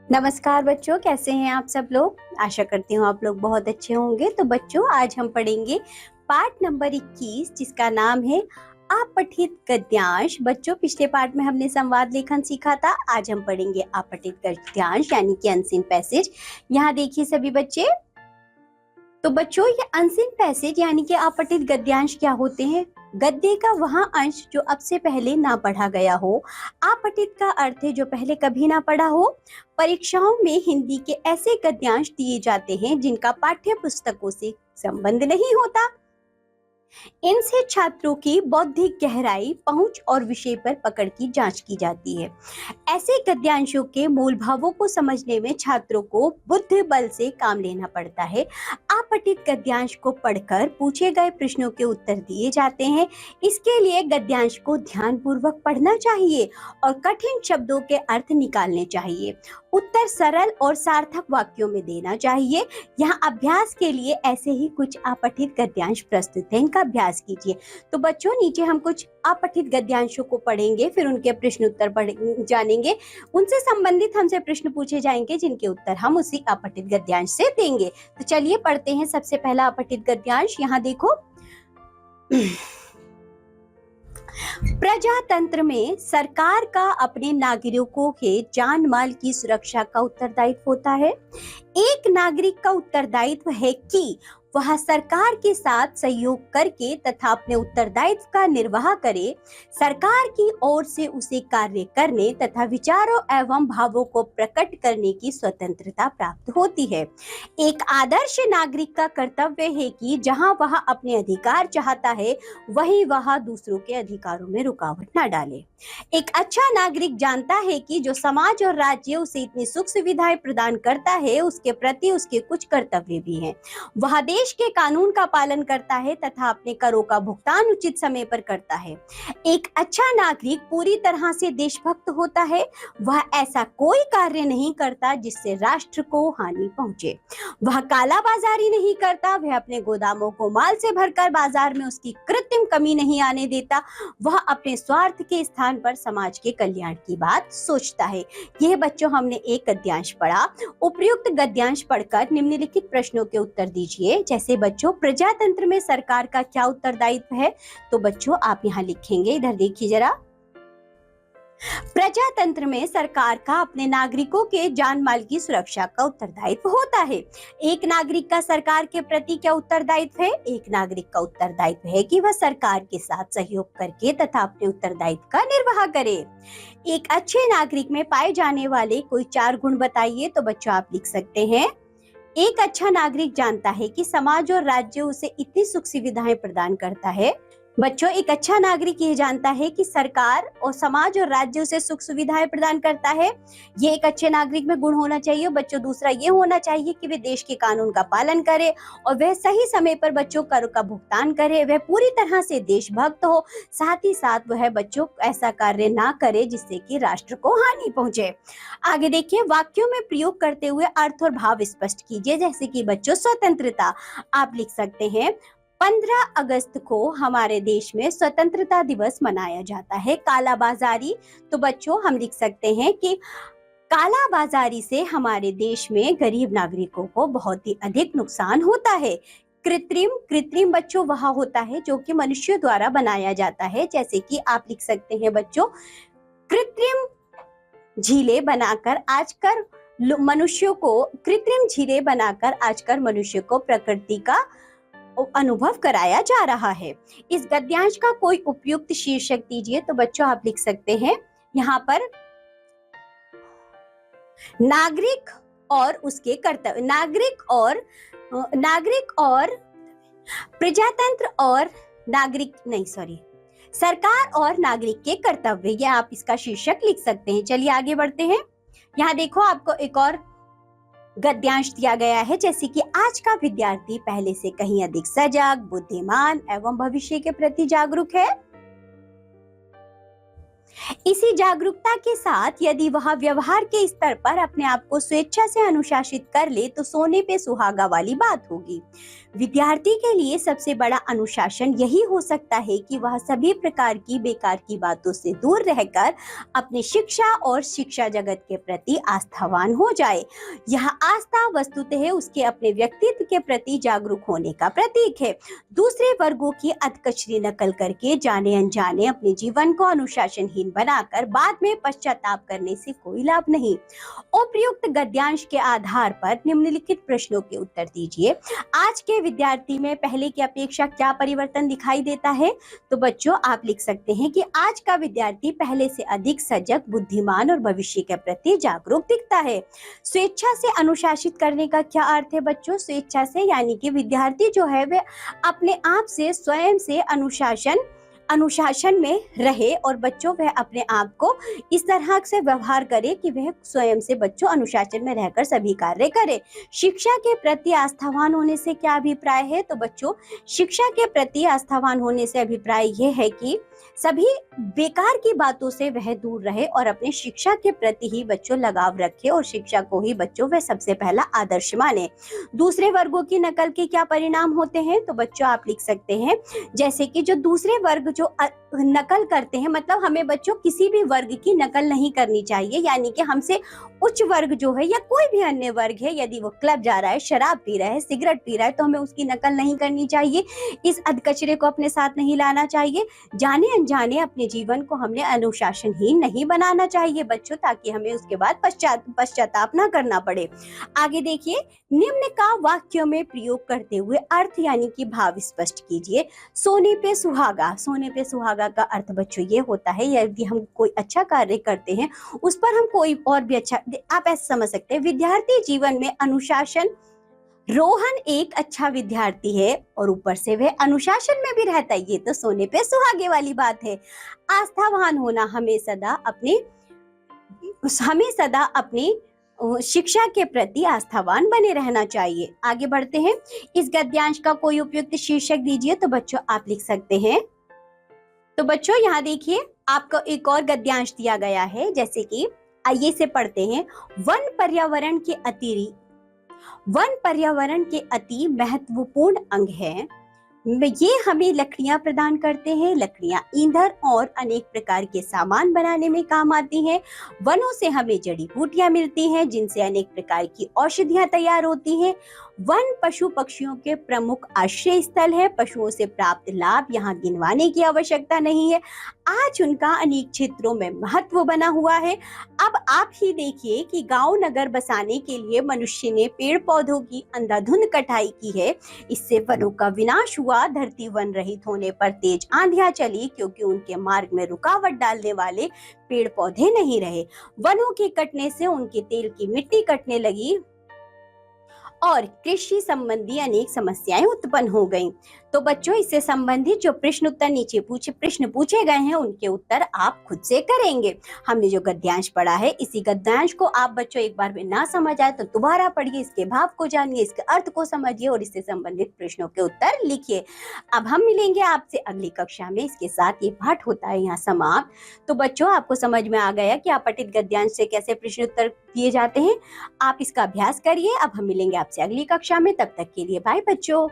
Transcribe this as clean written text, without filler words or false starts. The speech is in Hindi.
नमस्कार बच्चों, कैसे हैं आप सब लोग। आशा करती हूँ आप लोग बहुत अच्छे होंगे। तो बच्चों, आज हम पढ़ेंगे पाठ नंबर 21 जिसका नाम है अपठित गद्यांश। बच्चों, पिछले पाठ में हमने संवाद लेखन सीखा था। आज हम पढ़ेंगे अपठित गद्यांश यानी कि अनसीन पैसेज। यहाँ देखिए सभी बच्चे। तो बच्चों, ये अनसीन पैसेज यानी कि अपठित गद्यांश क्या होते हैं? गद्य का वह अंश जो अब से पहले ना पढ़ा गया हो। अपठित का अर्थ है जो पहले कभी ना पढ़ा हो। परीक्षाओं में हिंदी के ऐसे गद्यांश दिए जाते हैं जिनका पाठ्य पुस्तकों से संबंध नहीं होता। इनसे छात्रों की बौद्धिक गहराई, पहुंच और विषय पर पकड़ की जांच की जाती है। ऐसे गद्यांशों के मूल भावों को समझने में छात्रों को बुद्धि बल से काम लेना पड़ता है। अपठित गद्यांश को पढ़कर पूछे गए प्रश्नों के उत्तर दिए जाते हैं। इसके लिए गद्यांश को ध्यानपूर्वक पढ़ना चाहिए और कठिन शब्दों के अर्थ निकालने चाहिए। उत्तर सरल और सार्थक वाक्यों में देना चाहिए। यहाँ अभ्यास के लिए ऐसे ही कुछ अपठित गद्यांश प्रस्तुत हैं, इनका अभ्यास कीजिए। तो बच्चों, नीचे हम कुछ अपठित गद्यांशों को पढ़ेंगे, फिर उनके प्रश्न उत्तर जानेंगे। उनसे संबंधित हमसे प्रश्न पूछे जाएंगे जिनके उत्तर हम उसी अपठित गद्यांश से देंगे। तो चलिए पढ़ते हैं। सबसे पहला अपठित गद्यांश यहाँ देखो। प्रजातंत्र में सरकार का अपने नागरिकों के जान माल की सुरक्षा का उत्तरदायित्व होता है। एक नागरिक का उत्तरदायित्व है कि वह सरकार के साथ सहयोग करके तथा अपने उत्तरदायित्व का निर्वाह करे। सरकार की ओर से उसे कार्य करने तथा विचारों एवं भावों को प्रकट करने की स्वतंत्रता प्राप्त होती है। एक आदर्श नागरिक का कर्तव्य है कि जहां वह अपने अधिकार चाहता है वहीं वह दूसरों के अधिकारों में रुकावट न डाले। एक अच्छा नागरिक जानता है कि जो समाज और राज्य उसे इतनी सुख सुविधाएं प्रदान करता है उसके प्रति उसके कुछ कर्तव्य भी हैं। वह देश के कानून का पालन करता है तथा अपने करों का भुगतान उचित समय पर करता है। एक अच्छा नागरिक पूरी तरह से देशभक्त होता है। वह ऐसा कोई कार्य नहीं करता जिससे राष्ट्र को हानि पहुंचे। वह कालाबाजारी नहीं करता। वह अपने गोदामों को माल से भरकर बाजार में उसकी कृत्रिम कमी नहीं आने देता। वह अपने स्वार्थ के स्थान पर समाज के कल्याण की बात सोचता है। यह बच्चों हमने एक गद्यांश पढ़ा। उपयुक्त गद्यांश पढ़कर निम्नलिखित प्रश्नों के उत्तर दीजिए। जैसे बच्चों, प्रजातंत्र में सरकार का क्या उत्तरदायित्व है? तो बच्चों आप यहाँ लिखेंगे, इधर देखिए जरा। प्रजातंत्र में सरकार का अपने नागरिकों के जान माल की सुरक्षा का उत्तरदायित्व होता है। एक नागरिक का सरकार के प्रति क्या उत्तरदायित्व है? एक नागरिक का उत्तरदायित्व है कि वह सरकार के साथ सहयोग करके तथा अपने उत्तरदायित्व का निर्वाह करे। एक अच्छे नागरिक में पाए जाने वाले कोई 4 गुण बताइए। तो बच्चों आप लिख सकते हैं। एक अच्छा नागरिक जानता है कि समाज और राज्य उसे इतनी सुख सुविधाएं प्रदान करता है। बच्चों, एक अच्छा नागरिक ये जानता है कि सरकार और समाज और राज्य उसे सुख सुविधाएं प्रदान करता है। ये एक अच्छे नागरिक में गुण होना चाहिए। बच्चों, दूसरा ये होना चाहिए कि वे देश के कानून का पालन करे और वह सही समय पर बच्चों कर का भुगतान करे। वह पूरी तरह से देशभक्त हो। साथ ही साथ वह बच्चों ऐसा कार्य ना करे जिससे कि राष्ट्र को हानि पहुंचे। आगे देखिए, वाक्यों में प्रयोग करते हुए अर्थ और भाव स्पष्ट कीजिए। जैसे कि बच्चों, स्वतंत्रता आप लिख सकते हैं। 15 अगस्त को हमारे देश में स्वतंत्रता दिवस मनाया जाता है। कालाबाजारी, तो बच्चों हम लिख सकते हैं कि कालाबाजारी से हमारे देश में गरीब नागरिकों को बहुत ही अधिक नुकसान होता है। कृत्रिम बच्चों वह होता है जो कि मनुष्य द्वारा बनाया जाता है। जैसे कि आप लिख सकते हैं बच्चों, कृत्रिम झीलें बनाकर आजकल मनुष्य को प्रकृति का अनुभव कराया जा रहा है। इस गद्यांश का कोई उपयुक्त शीर्षक दीजिए। तो बच्चों आप लिख सकते हैं यहाँ पर नागरिक और उसके कर्तव्य। नागरिक और प्रजातंत्र और सरकार और नागरिक के कर्तव्य, ये आप इसका शीर्षक लिख सकते हैं। चलिए आगे बढ़ते हैं। यहाँ देखो, आपको एक और गद्यांश दिया गया है। जैसे कि आज का विद्यार्थी पहले से कहीं अधिक सजग, बुद्धिमान एवं भविष्य के प्रति जागरूक है। इसी जागरूकता के साथ यदि वह व्यवहार के स्तर पर अपने आप को स्वेच्छा से अनुशासित कर ले तो सोने पे सुहागा वाली बात होगी। विद्यार्थी के लिए सबसे बड़ा अनुशासन यही हो सकता है कि वह सभी प्रकार की बेकार की बातों से दूर रहकर अपनी शिक्षा और शिक्षा जगत के प्रति आस्थावान हो जाए। यह आस्था वस्तुतः उसके अपने व्यक्तित्व के प्रति जागरूक होने का प्रतीक है। दूसरे वर्गों की अधकचरी नकल करके जाने अनजाने अपने जीवन को अनुशासनहीन बनाकर बाद में पश्चाताप करने से कोई लाभ नहीं। उपयुक्त गद्यांश के आधार पर निम्नलिखित प्रश्नों के उत्तर दीजिए। आज के विद्यार्थी में पहले की अपेक्षा क्या परिवर्तन दिखाई देता है? तो बच्चों आप लिख सकते हैं कि आज का विद्यार्थी पहले से अधिक सजग, बुद्धिमान और भविष्य के प्रति जागरूक दिखता है। स्वेच्छा से अनुशासित करने का क्या अर्थ है बच्चों? स्वेच्छा से यानी कि विद्यार्थी जो है वे अपने आप से स्वयं से अनुशासन में रहे और बच्चों वह अपने आप को इस तरह से व्यवहार करे कि वह स्वयं से बच्चों अनुशासन में रहकर सभी कार्य करे। शिक्षा के प्रति आस्थावान होने से क्या अभिप्राय है? तो बच्चों शिक्षा के प्रति आस्थावान होने से अभिप्राय यह है कि सभी बेकार की बातों से वह दूर रहे और अपने शिक्षा के प्रति ही बच्चों लगाव रखे और शिक्षा को ही बच्चों वह सबसे पहला आदर्श माने। दूसरे वर्गों की नकल के क्या परिणाम होते हैं? तो बच्चों आप लिख सकते हैं जैसे कि जो दूसरे वर्ग जो नकल करते हैं, मतलब हमें बच्चों किसी भी वर्ग की नकल नहीं करनी चाहिए, यानी कि हमसे उच्च वर्ग जो है या कोई भी अन्य वर्ग है, यदि वो क्लब जा रहा है, शराब पी रहा है, सिगरेट पी रहा है, तो हमें उसकी नकल नहीं करनी चाहिए। इस अधकचरे को अपने साथ नहीं लाना चाहिए। जाने अनजाने अपने जीवन को हमने अनुशासनहीन नहीं बनाना चाहिए बच्चों, ताकि हमें उसके बाद पश्चाताप ना करना पड़े। आगे देखिए, निम्न का वाक्यों में प्रयोग करते हुए अर्थ यानी कि भाव स्पष्ट कीजिए। सोने पे सुहागा। सोने पे सुहागा का अर्थ बच्चों ये होता है यदि हम कोई अच्छा कार्य करते हैं उस पर हम कोई और भी अच्छा, आप ऐसे समझ सकते हैं विद्यार्थी जीवन में अनुशासन। रोहन एक अच्छा विद्यार्थी है और ऊपर से वह अनुशासन में भी रहता है, ये तो सोने पे सुहागे वाली बात है। आस्थावान होना हमें सदा अपने शिक्षा के प्रति आस्थावान बने रहना चाहिए। आगे बढ़ते हैं, इस गद्यांश का कोई उपयुक्त शीर्षक दीजिए। तो बच्चों आप लिख सकते हैं, तो बच्चों यहाँ देखिए आपको एक और गद्यांश दिया गया है, जैसे कि आइए से पढ़ते हैं। वन पर्यावरण के अति महत्वपूर्ण अंग है। ये हमें लकड़ियां प्रदान करते हैं। लकड़ियां ईंधन और अनेक प्रकार के सामान बनाने में काम आती हैं। वनों से हमें जड़ी बूटियां मिलती हैं जिनसे अनेक प्रकार की औषधियां तैयार होती हैं। वन पशु पक्षियों के प्रमुख आश्रय स्थल है। पशुओं से प्राप्त लाभ यहाँ गिनवाने की आवश्यकता नहीं है। आज उनका अनेक क्षेत्रों में महत्व बना हुआ है। अब आप ही देखिए कि गांव नगर बसाने के लिए मनुष्य ने पेड़ पौधों की अंधाधुंध कटाई की है। इससे वनों का विनाश हुआ। धरती वन रहित होने पर तेज आंधियां चली क्योंकि उनके मार्ग में रुकावट डालने वाले पेड़ पौधे नहीं रहे। वनों के कटने से उनके तेल की मिट्टी कटने लगी और कृषि संबंधी अनेक समस्याएं उत्पन्न हो गईं। तो बच्चों इससे संबंधित जो प्रश्न पूछे गए हैं उनके उत्तर आप खुद से करेंगे। हमने जो गद्यांश पढ़ा है, इसी गद्यांश को आप बच्चों एक बार में ना समझ आए तो दोबारा पढ़िए, इसके भाव को जानिए, इसके अर्थ को समझिए और इससे संबंधित प्रश्नों के उत्तर लिखिए। अब हम मिलेंगे आपसे अगली कक्षा में। इसके साथ ये पाठ होता है यहाँ समाप्त। तो बच्चों आपको समझ में आ गया कि आप पठित गद्यांश से कैसे प्रश्न उत्तर दिए जाते हैं। आप इसका अभ्यास करिए। अब हम मिलेंगे आपसे अगली कक्षा में। तब तक के लिए बाय बच्चों।